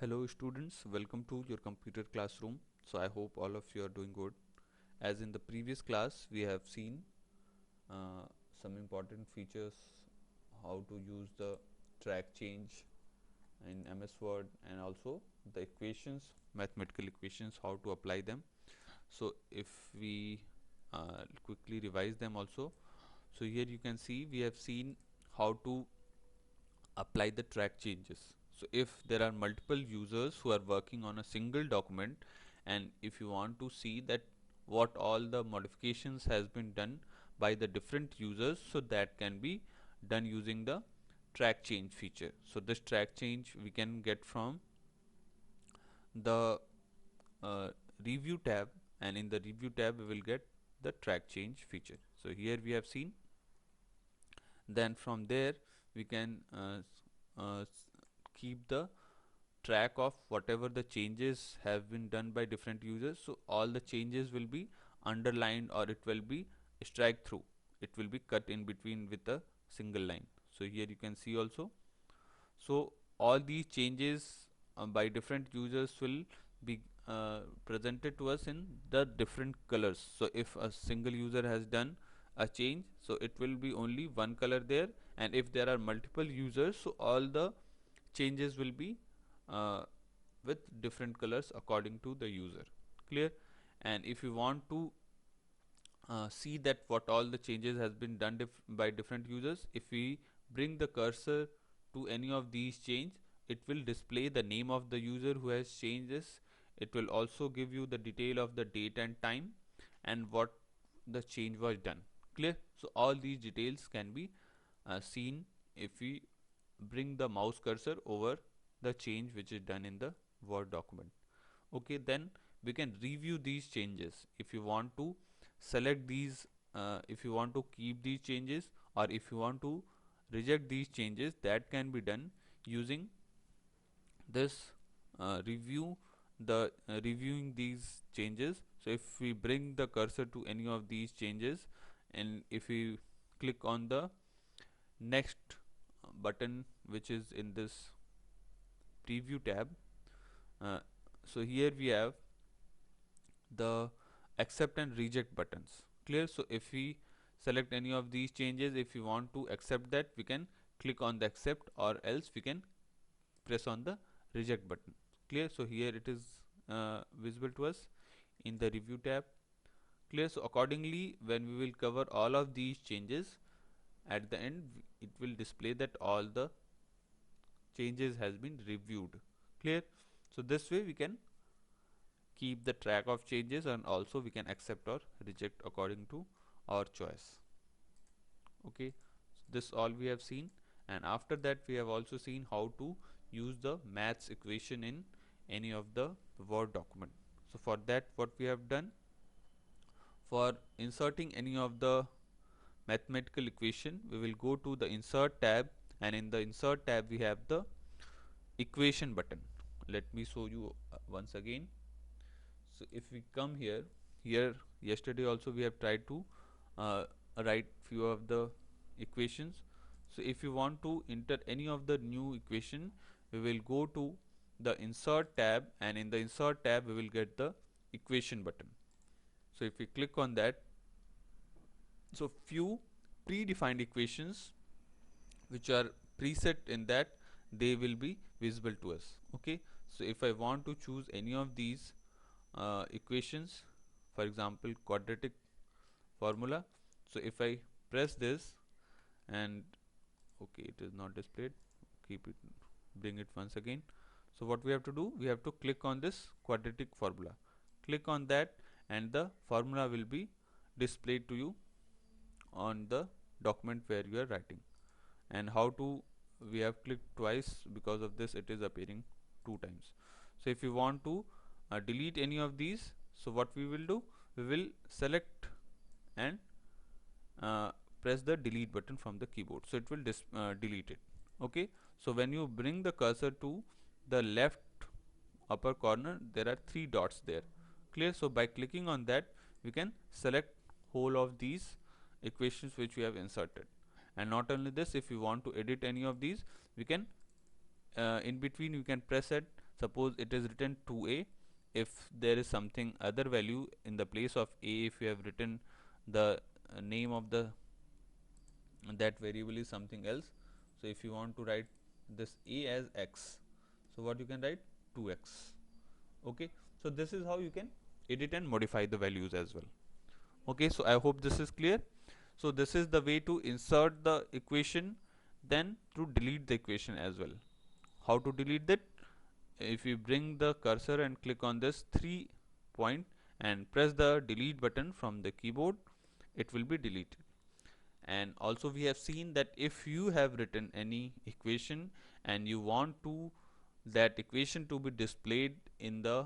Hello students, welcome to your computer classroom. So I hope all of you are doing good. As in the previous class, we have seen uh, some important features, how to use the track change in MS Word, and also the equations, mathematical equations, how to apply them. So if we quickly revise them also. So here you can see we have seen how to apply the track changes. So if there are multiple users who are working on a single document, and if you want to see that what all the modifications has been done by the different users, so that can be done using the track change feature. So this track change we can get from the uh, review tab, and in the review tab we will get the track change feature. So here we have seen, then from there we can keep the track of whatever the changes have been done by different users. So all the changes will be underlined, or it will be strike through, it will be cut in between with a single line. So here you can see also, so all these changes by different users will be presented to us in the different colors. So if a single user has done a change, so it will be only one color there, and if there are multiple users, so all the changes will be uh, with different colors according to the user. Clear? And if you want to see that what all the changes has been done by different users, if we bring the cursor to any of these change, it will display the name of the user who has changed this. It will also give you the detail of the date and time and what the change was done. Clear? So all these details can be seen if we bring the mouse cursor over the change which is done in the Word document. Okay, then we can review these changes. If you want to select these, if you want to keep these changes, or if you want to reject these changes, that can be done using this review, the reviewing these changes. So if we bring the cursor to any of these changes, and if we click on the next button which is in this preview tab, uh, so here we have the accept and reject buttons. Clear? So if we select any of these changes, if we want to accept that, we can click on the accept, or else we can press on the reject button. Clear? So here it is visible to us in the review tab. Clear? So accordingly, when we will cover all of these changes, at the end it will display that all the changes has been reviewed. Clear? So this way we can keep the track of changes, and also we can accept or reject according to our choice. Okay, so this all we have seen, and after that we have also seen how to use the maths equation in any of the Word document. So for that, what we have done, for inserting any of the mathematical equation, we will go to the insert tab, and in the insert tab we have the equation button. Let me show you once again. So if we come here, yesterday also we have tried to uh, write few of the equations. So if you want to enter any of the new equation, we will go to the insert tab, and in the insert tab we will get the equation button. So if we click on that, so few predefined equations which are preset in that, they will be visible to us. Okay, so if I want to choose any of these equations, for example quadratic formula, so if I press this, and okay, it is not displayed, keep it, bring it once again. So what we have to do, we have to click on this quadratic formula, click on that, and the formula will be displayed to you on the document where you are writing. And how to, we have clicked twice, because of this it is appearing two times. So if you want to delete any of these, so what we will do, we will select and press the delete button from the keyboard, so it will delete it. Okay, so when you bring the cursor to the left upper corner, there are three dots there. Clear? So by clicking on that, we can select whole of these equations which we have inserted. And not only this, if we want to edit any of these, we can in between you can press it Suppose it is written 2a. If there is something other value in the place of a, if you have written the name of the that variable is something else. So if you want to write this a as x, so what you can write 2x. Okay, so this is how you can edit and modify the values as well. Okay, so I hope this is clear. So this is the way to insert the equation, then to delete the equation as well. How to delete that? If you bring the cursor and click on this 3 point and press the delete button from the keyboard, it will be deleted. And also we have seen that if you have written any equation and you want to that equation to be displayed in the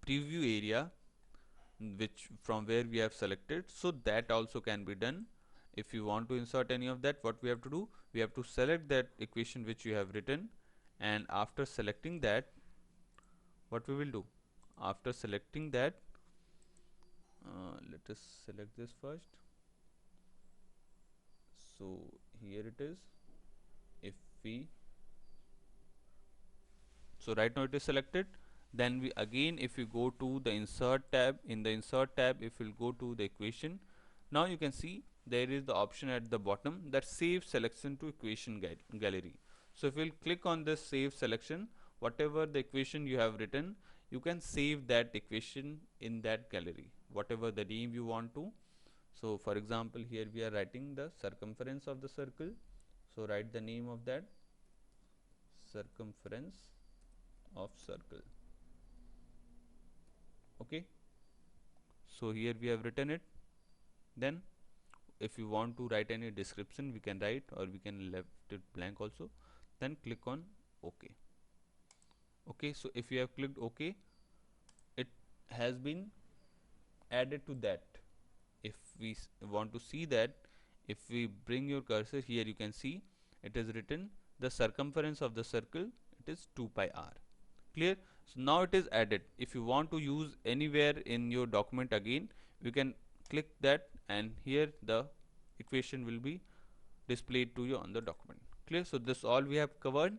preview area, which from where we have selected, so that also can be done. If you want to insert any of that, what we have to do, we have to select that equation which you have written, and after selecting that, what we will do, after selecting that, let us select this first. So here it is. If we, so right now it is selected, then we again, if you go to the insert tab, in the insert tab, if we'll go to the equation, now you can see there is the option at the bottom that save selection to equation gallery. So if we'll click on this save selection, whatever the equation you have written, you can save that equation in that gallery, whatever the name you want to. So for example, here we are writing the circumference of the circle, so write the name of that, circumference of circle. Okay, so here we have written it. Then if you want to write any description, we can write, or we can left it blank also. Then click on OK. Okay, so if you have clicked OK, it has been added to that. If we want to see that, if we bring your cursor here, you can see it is written the circumference of the circle, it is 2 pi r. Clear? So now it is added. If you want to use anywhere in your document again, you can click that, and here the equation will be displayed to you on the document. Clear? So this all we have covered,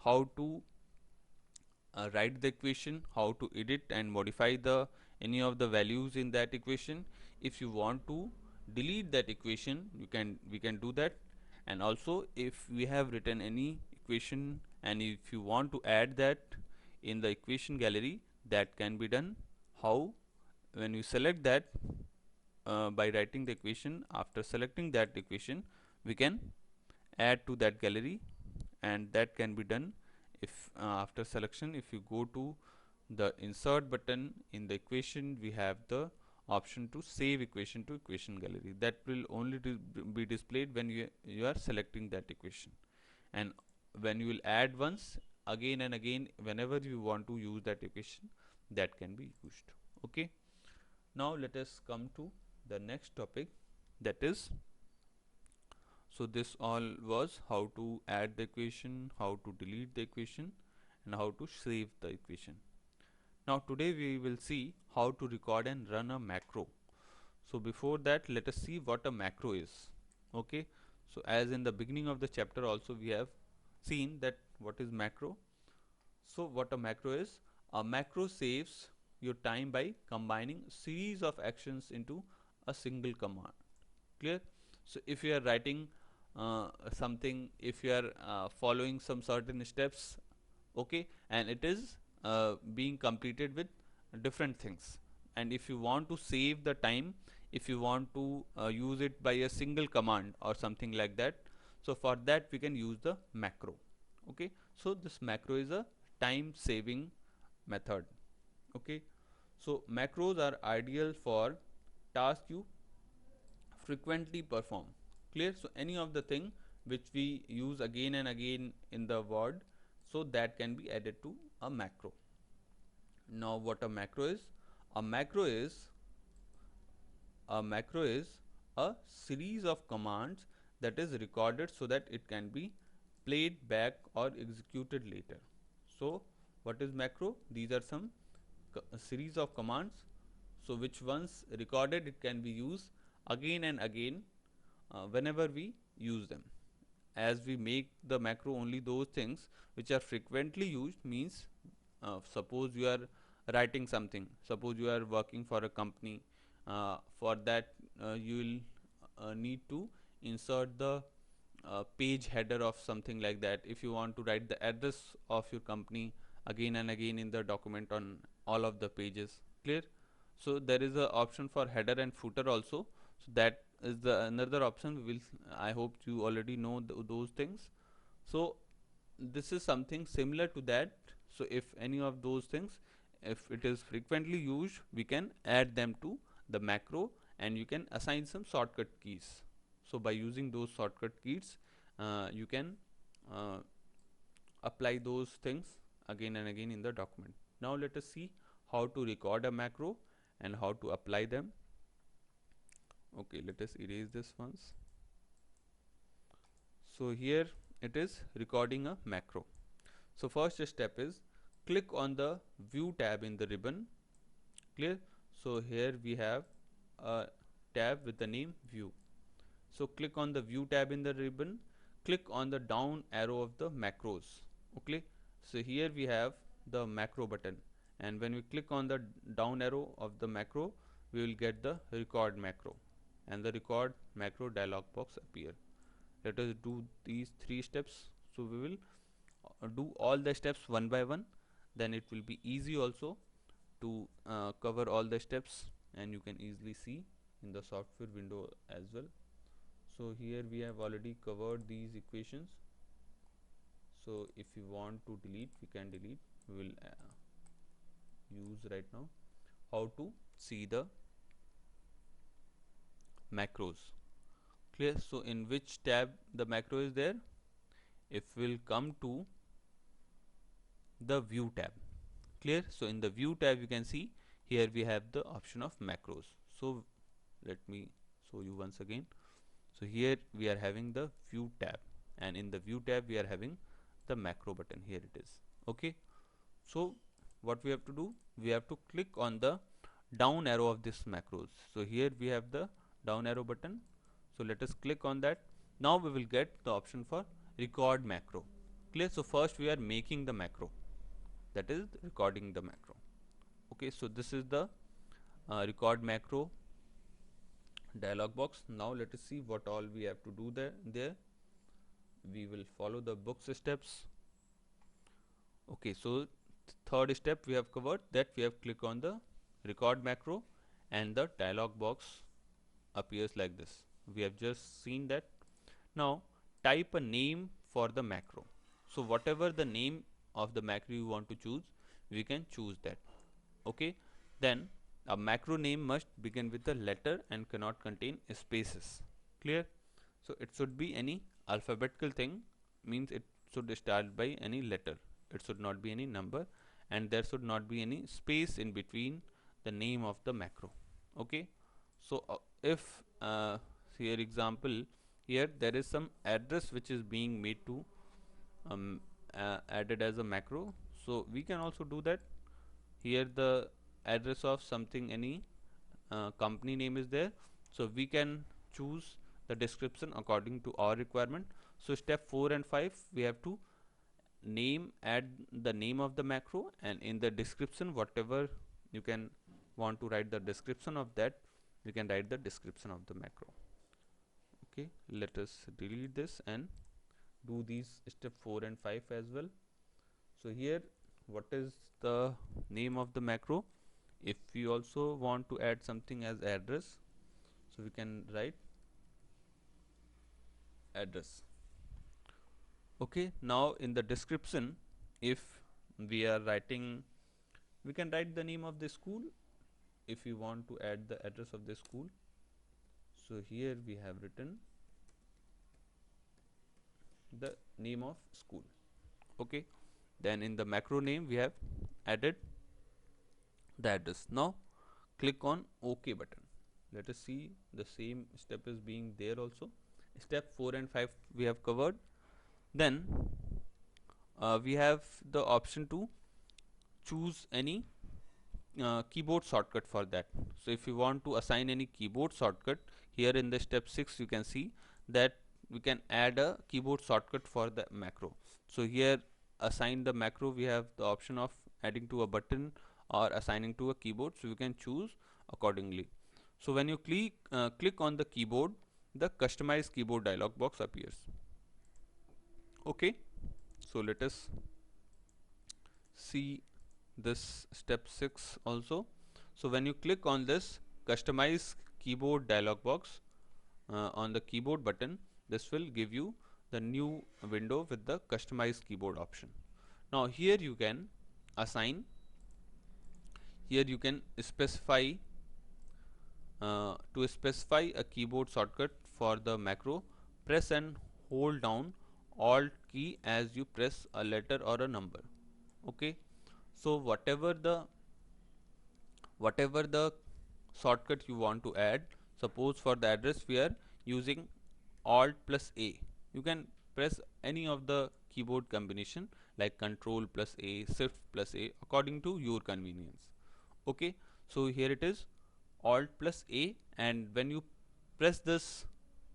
how to write the equation, how to edit and modify the any of the values in that equation. If you want to delete that equation, we can do that. And also if we have written any equation and if you want to add that in the equation gallery, that can be done. How? When you select that, by writing the equation, after selecting that equation, we can add to that gallery, and that can be done if after selection, if you go to the insert button in the equation, we have the option to save equation to equation gallery. That will only be displayed when you are selecting that equation, and when you will add once, again and again, whenever you want to use that equation, that can be used. Okay, now let us come to the next topic, that is, so this all was how to add the equation, how to delete the equation, and how to save the equation. Now today we will see how to record and run a macro. So before that, let us see what a macro is. Okay, so as in the beginning of the chapter also we have seen that what is macro. So what a macro is, a macro saves your time by combining series of actions into a single command. Clear? So if you are writing something, if you are following some certain steps, okay, and it is being completed with different things, and if you want to save the time, if you want to use it by a single command or something like that, so for that we can use the macro. Okay, so this macro is a time saving method. Okay, so macros are ideal for tasks you frequently perform. Clear? So any of the thing which we use again and again in the word, so that can be added to a macro. Now what a macro is, a macro is a series of commands that is recorded so that it can be played back or executed later. So what is macro? These are some series of commands, so which once recorded, it can be used again and again whenever we use them. as we make the macro only those things which are frequently used, means suppose you are writing something, suppose you are working for a company, for that you will need to insert the page header of something like that. If you want to write the address of your company again and again in the document on all of the pages, clear? So there is a option for header and footer also, so that is the another option. We will, I hope you already know those things. So this is something similar to that. So if any of those things, if it is frequently used, we can add them to the macro, and you can assign some shortcut keys. So by using those shortcut keys, you can uh, apply those things again and again in the document. Now let us see how to record a macro and how to apply them. Okay, let us erase this once. So here it is recording a macro. So first step is click on the view tab in the ribbon, clear? So here we have a tab with the name view. So click on the view tab in the ribbon, click on the down arrow of the macros. Okay, so here we have the macro button, and when we click on the down arrow of the macro, we will get the record macro, and the record macro dialog box appear. Let us do these 3 steps. So we will do all the steps one by one, then it will be easy also to cover all the steps, and you can easily see in the software window as well. So here we have already covered these equations. So if you want to delete, we can delete. We will use right now how to see the macros, clear? So in which tab the macro is there? If we'll come to the view tab, clear? So in the view tab, you can see here we have the option of macros. So let me show you once again. So here we are having the view tab, and in the view tab we are having the macro button. Here it is. Okay, so what we have to do, we have to click on the down arrow of this macros. So here we have the down arrow button, so let us click on that. Now we will get the option for record macro, clear? So first we are making the macro, that is recording the macro. Okay, so this is the record macro dialog box. Now let us see what all we have to do there. We will follow the books steps. Okay, so third step we have covered, that we have click on the record macro, and the dialog box appears like this. We have just seen that. Now type a name for the macro. So whatever the name of the macro you want to choose, we can choose that. Okay, then a macro name must begin with a letter and cannot contain spaces, clear? So it should be any alphabetical thing, means it should start by any letter, it should not be any number, and there should not be any space in between the name of the macro. Okay, so if here example, here there is some address which is being made to added as a macro, so we can also do that. Here the address of something, any company name is there, so we can choose the description according to our requirement. So step 4 and 5, we have to add the name of the macro, and in the description whatever you can want to write the description of that, you can write the description of the macro. Okay, let us delete this and do these step 4 and 5 as well. So here what is the name of the macro? If we also want to add something as address, so we can write address. Okay, now in the description, if we are writing, we can write the name of the school if we want to add the address of the school. So here we have written the name of school. Okay, then in the macro name we have added the address. Now click on OK button. Let us see the same step is being there also. Step 4 and 5 we have covered. Then we have the option to choose any keyboard shortcut for that. So if you want to assign any keyboard shortcut, here in the step 6 you can see that we can add a keyboard shortcut for the macro. So here, assign the macro, we have the option of adding to a button or assigning to a keyboard, so you can choose accordingly. So when you click on the keyboard, the customize keyboard dialog box appears. Okay, so let us see this step 6 also. So when you click on this customize keyboard dialog box on the keyboard button, this will give you the new window with the customize keyboard option. Now here you can assign, here you can specify to specify a keyboard shortcut for the macro, press and hold down alt key as you press a letter or a number. Okay, so whatever the shortcut you want to add, suppose for the address we are using alt plus A, you can press any of the keyboard combination like control plus A, shift plus A according to your convenience. Okay, so here it is alt plus A, and when you press this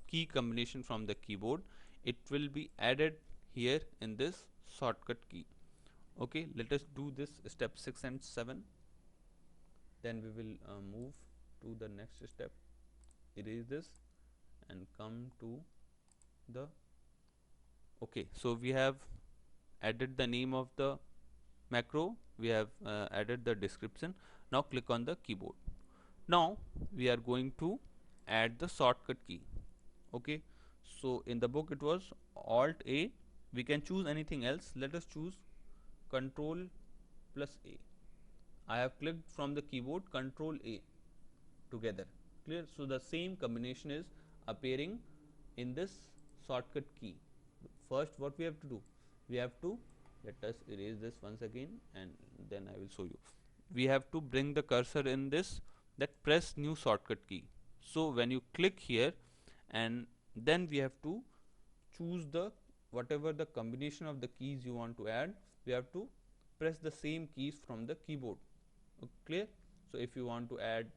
key combination from the keyboard, it will be added here in this shortcut key. Okay, let us do this step 6 and 7, then we will move to the next step. Erase this and come to the okay, so we have added the name of the macro, we have added the description. Now click on the keyboard. Now we are going to add the shortcut key. Okay, so in the book it was alt A, we can choose anything else. Let us choose control plus A. I have clicked from the keyboard control A together. Clear? So the same combination is appearing in this shortcut key. First what we have to do, we have to, let us erase this once again and then I will show you. We have to bring the cursor in this, that press new shortcut key. So when you click here, and then we have to choose the whatever the combination of the keys you want to add, we have to press the same keys from the keyboard. Clear? So if you want to add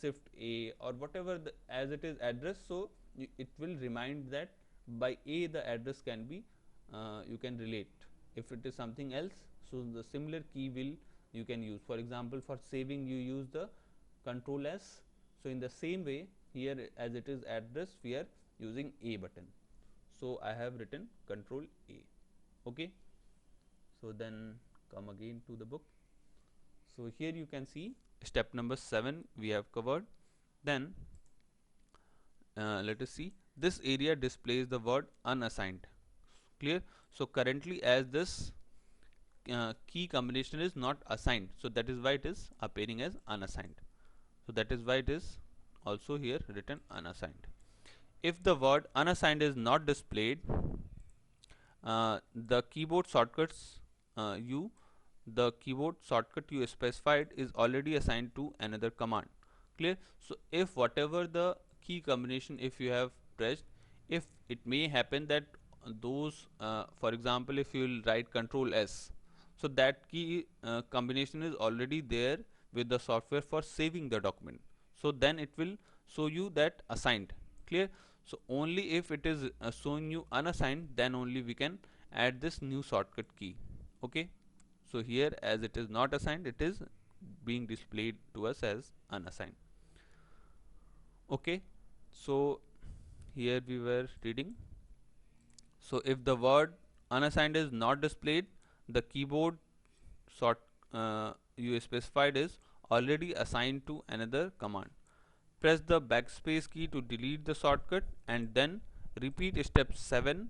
shift A or whatever as it is address, so it will remind that by A the address can be you can relate. If it is something else, so the similar key will you can use. For example, for saving you use the control S. So in the same way here, as it is address, we are using A button. So I have written control A. Okay, so then come again to the book. So here you can see step number 7 we have covered. Then let us see, this area displays the word unassigned. Clear? So currently as this key combination is not assigned, so that is why it is appearing as unassigned. So that is why it is also here written unassigned. If the word unassigned is not displayed, the keyboard shortcuts the keyboard shortcut you specified is already assigned to another command. Clear? So if whatever the key combination if you have pressed, if it may happen that those for example if you will write control S, so that key combination is already there with the software for saving the document, so then it will show you that assigned. Clear? So only if it is showing you unassigned, then only we can add this new shortcut key. Okay, so here as it is not assigned, it is being displayed to us as unassigned. Okay, so here we were reading, so if the word unassigned is not displayed, the keyboard sort you specified is already assigned to another command. Press the backspace key to delete the shortcut and then repeat step 7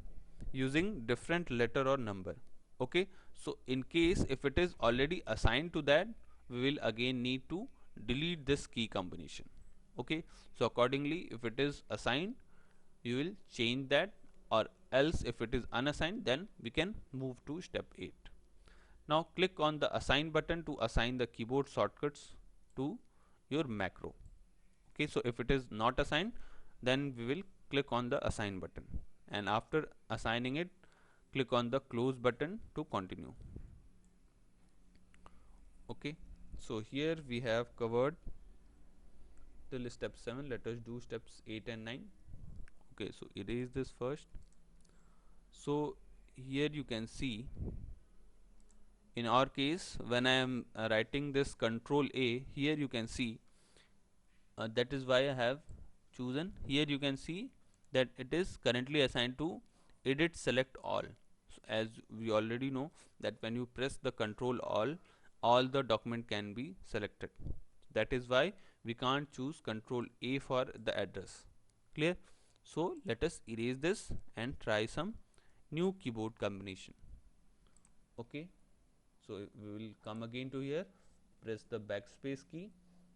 using different letter or number. Okay, so in case if it is already assigned to that, we will again need to delete this key combination. Okay, so accordingly if it is assigned, you will change that, or else if it is unassigned, then we can move to step 8. Now click on the assign button to assign the keyboard shortcuts to your macro. Okay, so if it is not assigned, then we will click on the assign button, and after assigning it, click on the close button to continue. Okay, so here we have covered till step 7. Let us do steps 8 and 9. Okay, so erase this first. So here you can see, in our case, when I am writing this control A, here you can see, that is why I have chosen. Here you can see that it is currently assigned to edit select all. So as we already know that when you press the control all the document can be selected. That is why we can't choose control A for the address. Clear? So let us erase this and try some new keyboard combination. Okay, so we will come again to here, press the backspace key.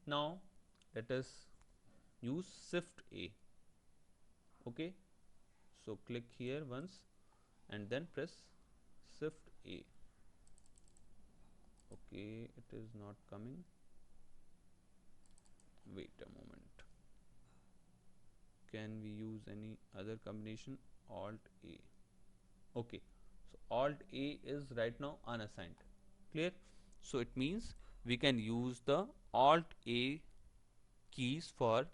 Now let us use shift A. Okay, so click here once and then press shift A. Okay, it is not coming. Wait a moment. Can we use any other combination? Alt A. Okay, so Alt A is right now unassigned. Clear? So it means we can use the Alt A keys for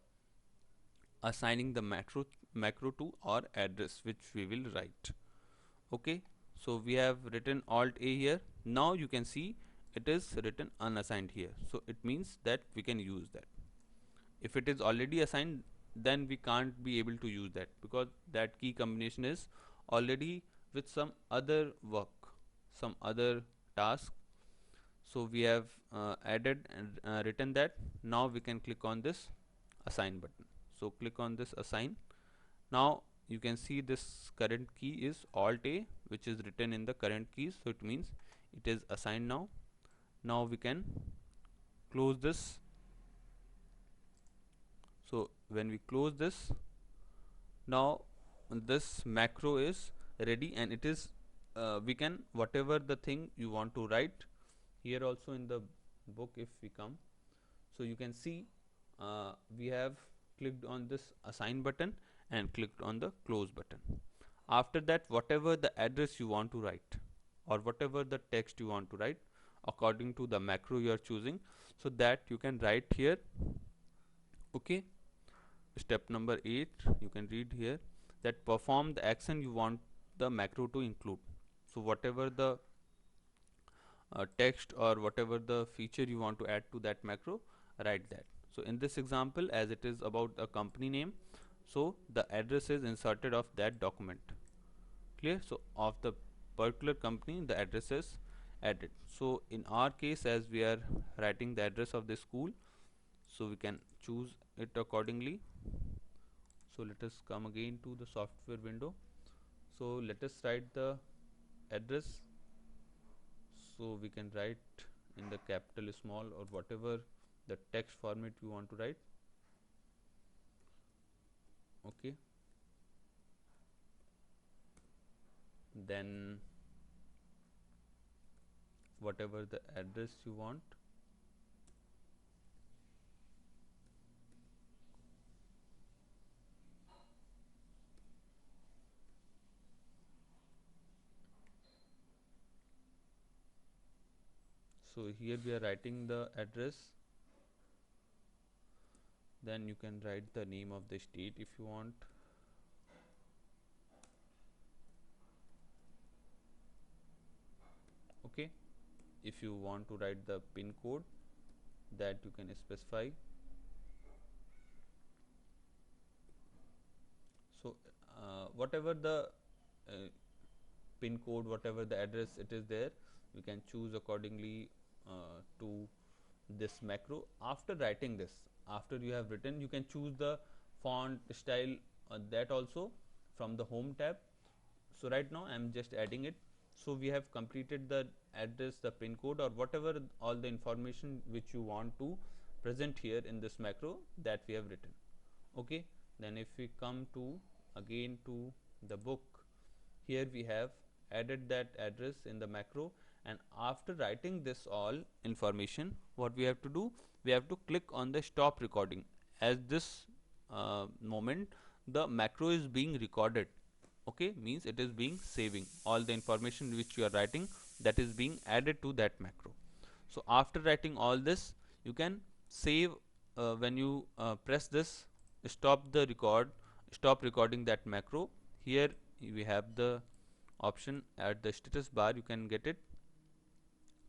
assigning the macro to our address which we will write. Okay, so we have written Alt A here. Now you can see it is written unassigned here, so it means that we can use that. If it is already assigned, then we can't be able to use that, because that key combination is already with some other work, some other task. So we have added and written that. Now we can click on this assign button. So click on this assign. Now you can see this current key is Alt A, which is written in the current keys, so it means it is assigned now. Now we can close this. So when we close this, now this macro is ready, and it is we can, whatever the thing you want to write here also in the book, if we come, so you can see we have clicked on this assign button and clicked on the close button. After that, whatever the address you want to write or whatever the text you want to write according to the macro you are choosing, so that you can write here. Okay, step number 8, you can read here that perform the action you want the macro to include. So whatever the text or whatever the feature you want to add to that macro, write that. So in this example, as it is about a company name, so the address is inserted of that document. Clear? So of the particular company, the address is added. So in our case, as we are writing the address of the school, so we can choose it accordingly. So let us come again to the software window. So let us write the address. So we can write in the capital, small, or whatever the text format you want to write. Okay, then whatever the address you want. So here we are writing the address. Then you can write the name of the state if you want. Okay, if you want to write the pin code, that you can specify. So whatever the uh, pin code, whatever the address it is there, we can choose accordingly to this macro. After writing this, after you have written, you can choose the font style, that also from the home tab. So right now I am just adding it. So we have completed the address, the pin code, or whatever all the information which you want to present here in this macro, that we have written. Okay, then if we come to again to the book, here we have added that address in the macro, and after writing this all information, what we have to do, we have to click on the stop recording. As this moment the macro is being recorded, okay, means it is being saving all the information which you are writing, that is being added to that macro. So after writing all this, you can save when you press this stop the record, stop recording that macro. Here we have the option at the status bar, you can get it.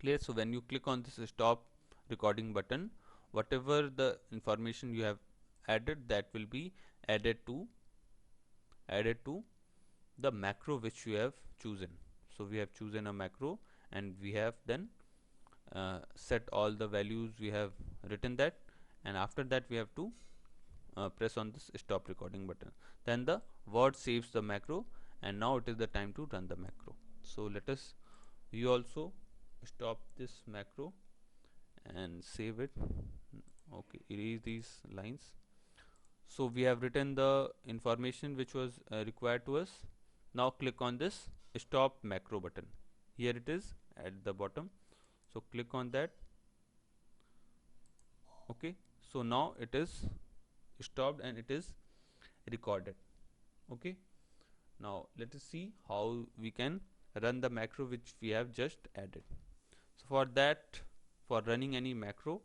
Clear? So when you click on this stop recording button, whatever the information you have added, that will be added to the macro which you have chosen. So we have chosen a macro, and we have then set all the values, we have written that, and after that we have to press on this stop recording button. Then the word saves the macro, and now it is the time to run the macro. So let us, you also stop this macro and save it. Okay, erase these lines. So we have written the information which was required to us. Now click on this stop macro button. Here it is at the bottom, so click on that. Okay, so now it is stopped and it is recorded. Okay, now let us see how we can run the macro which we have just added. So for that, for running any macro,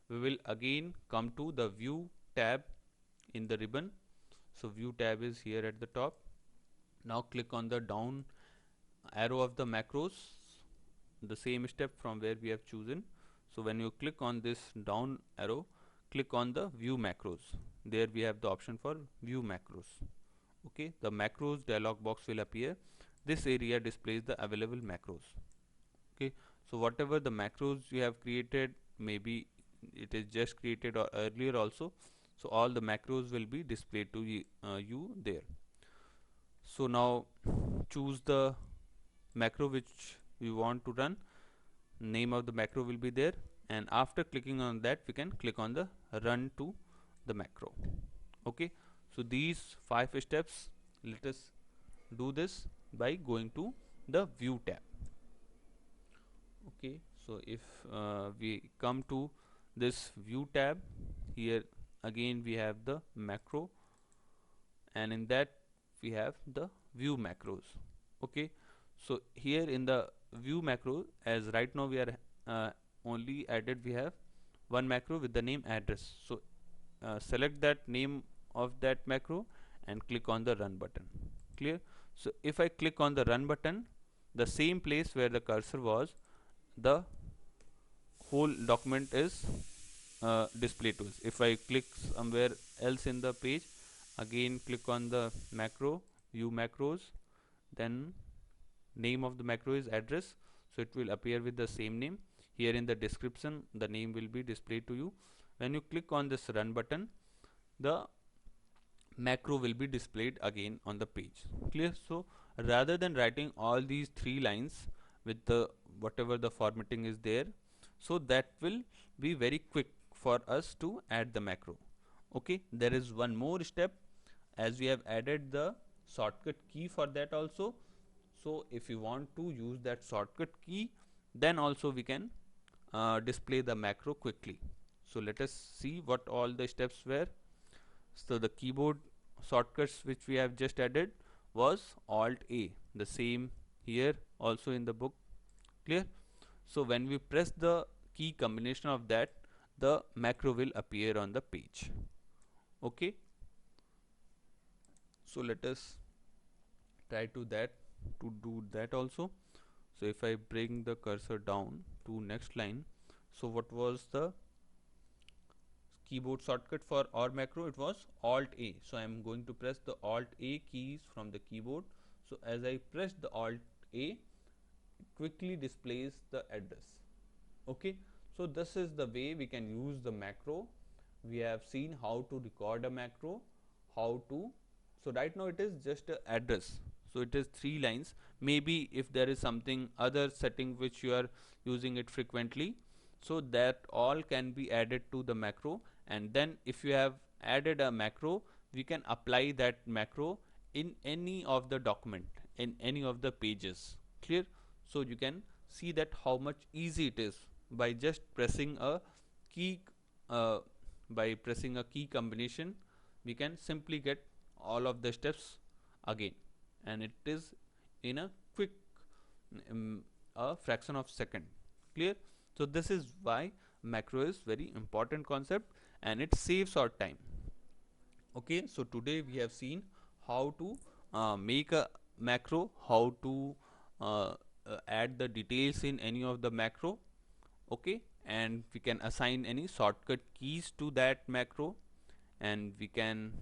we will again come to the view tab in the ribbon. So view tab is here at the top. Now click on the down arrow of the macros, the same step from where we have chosen. So when you click on this down arrow, click on the view macros. There we have the option for view macros. Okay, the macros dialog box will appear. This area displays the available macros. Okay, so whatever the macros you have created, maybe it is just created or earlier also, so all the macros will be displayed to you there. So now choose the macro which we want to run, name of the macro will be there, and after clicking on that we can click on the run to the macro. Okay, so these 5 steps, let us do this by going to the view tab. Okay, so if we come to this view tab, here again we have the macro, and in that we have the view macros. Okay, so here in the view macro, as right now we are only added, we have one macro with the name address. So select that name of that macro and click on the run button. Clear? So if I click on the run button, the same place where the cursor was, the whole document is displayed to us. If I click somewhere else in the page, again click on the macro, view macros, then name of the macro is address, so it will appear with the same name. Here in the description, the name will be displayed to you. When you click on this run button, the macro will be displayed again on the page. Clear? So rather than writing all these 3 lines with the whatever the formatting is there, so that will be very quick for us to add the macro. Okay, there is one more step, as we have added the shortcut key for that also. So if you want to use that shortcut key, then also we can display the macro quickly. So let us see what all the steps were. So the keyboard shortcuts which we have just added was Alt A, the same here also in the book. Clear? So when we press the key combination of that, the macro will appear on the page. Okay, so let us try to do that also. So if I bring the cursor down to next line, so what was the keyboard shortcut for our macro? It was Alt A. So I am going to press the Alt A keys from the keyboard. So as I press the Alt A, it quickly displays the address. Okay, so this is the way we can use the macro. We have seen how to record a macro, how to, so right now it is just a address, so it is 3 lines. Maybe if there is something other setting which you are using it frequently, so that all can be added to the macro, and then if you have added a macro, we can apply that macro in any of the document, in any of the pages. Clear? So you can see that how much easy it is by just pressing a key, by pressing a key combination, we can simply get all of the steps again, and it is in a quick a fraction of second. Clear? So this is why macro is very important concept, and it saves our time. Okay, so today we have seen how to make a macro, how to uh, add the details in any of the macro. Okay, and we can assign any shortcut keys to that macro, and we can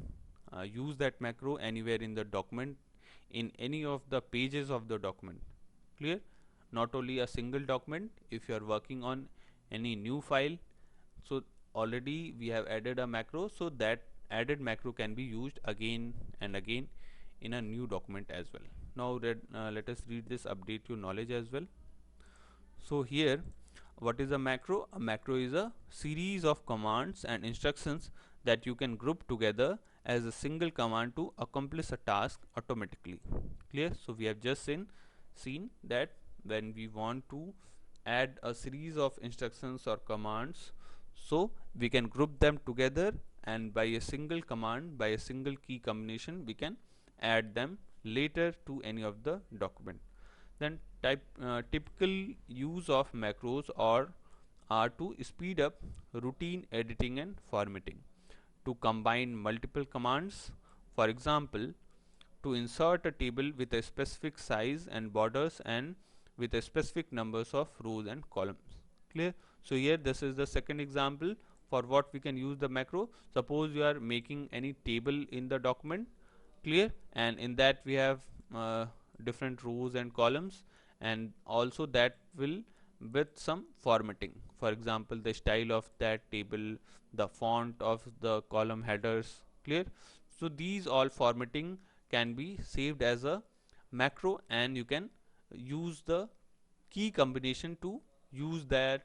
use that macro anywhere in the document, in any of the pages of the document. Clear? Not only a single document, if you are working on any new file, so already we have added a macro, so that added macro can be used again and again in a new document as well. Now let us read this update your knowledge as well. So here, what is a macro? A macro is a series of commands and instructions that you can group together as a single command to accomplish a task automatically. Clear? So we have just seen that when we want to add a series of instructions or commands, so we can group them together, and by a single command, by a single key combination, we can add them later to any of the document. Then typical use of macros are to speed up routine editing and formatting, to combine multiple commands, for example, to insert a table with a specific size and borders and with a specific numbers of rows and columns. Clear? So here this is the second example for what we can use the macro. Suppose you are making any table in the document. Clear? And in that we have different rows and columns, and also that will with some formatting, for example the style of that table, the font of the column headers. Clear? So these all formatting can be saved as a macro, and you can use the key combination to use that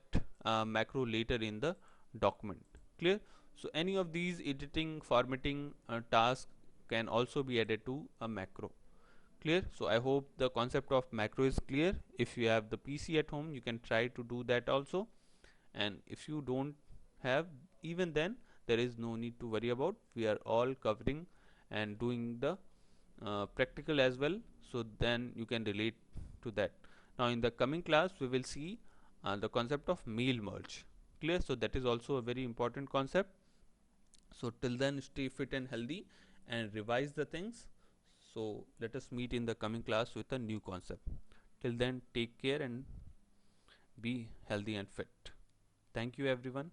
macro later in the document. Clear? So any of these editing, formatting tasks can also be added to a macro. Clear? So I hope the concept of macro is clear. If you have the PC at home, you can try to do that also, and if you don't have, even then there is no need to worry about. We are all covering and doing the practical as well, so then you can relate to that. Now in the coming class we will see the concept of mail merge. Clear? So that is also a very important concept. So till then, stay fit and healthy and revise the things. So let us meet in the coming class with a new concept. Till then, take care and be healthy and fit. Thank you everyone.